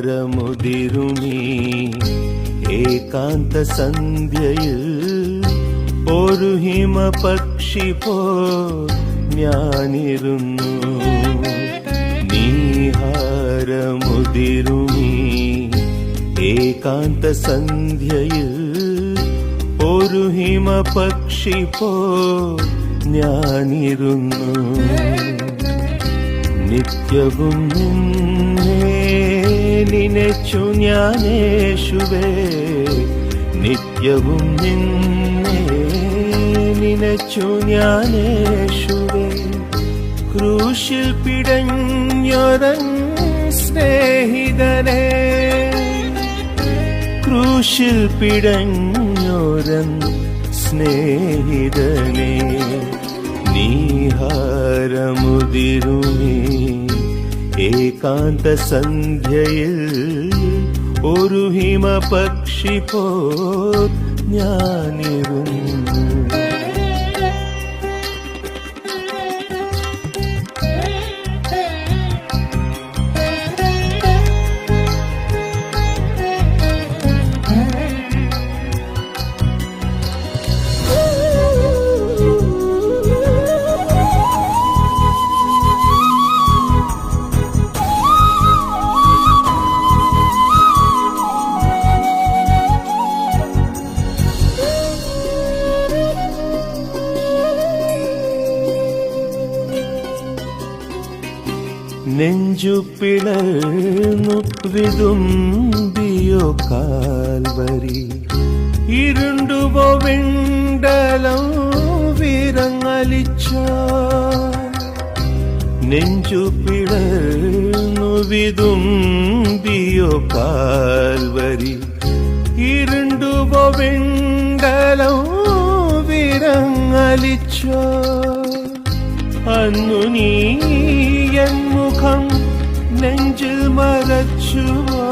നീഹാരമുതിരുമീ ഏകാന്ത സന്ധ്യയിൽ ഒരു ഹിമപക്ഷി പോ ഞാനിരുന്നു. നീഹാരമുതിരുമീ ഏകാന്ത സന്ധ്യയിൽ ഒരു ഹിമപക്ഷി പോ ഞാനിരുന്നു. നിത്യവും നിന്നെ നിനച്ചു ഞാനേശുവേ, നിത്യവും നിന്നെ നിനച്ചു ഞാനേശുവേ. ക്രൂശിൽ പിടഞ്ഞൊരൻ സ്നേഹിതനെ, ക്രൂശിൽ പിടഞ്ഞൊരൻ സ്നേഹിതനെ. നീഹാരമുതിരുമീ ഏകാന്ത സന്ധ്യയിൽ ഒരു ഹിമപക്ഷി പോ ഞാനിരുന്നു. നെഞ്ചു പിളർന്നു വിതുമ്പിയോ കാൽവരി, ഇരുണ്ടുവോ വിണ്ടലം വിരങ്ങലിച്ചോ. നെഞ്ചു പിളർന്നു വിതുമ്പിയോ കാൽവരി, ഇരുണ്ടുവോ വിണ്ടലം വിരങ്ങലിച്ചോ. അന്നു നീ എൻ മുഖം നെഞ്ചിൽ മറച്ചുവോ,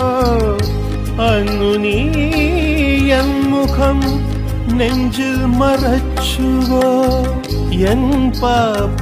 അന്നു നീ എൻ മുഖം നെഞ്ചിൽ മറച്ചുവോ. എൻ പാപ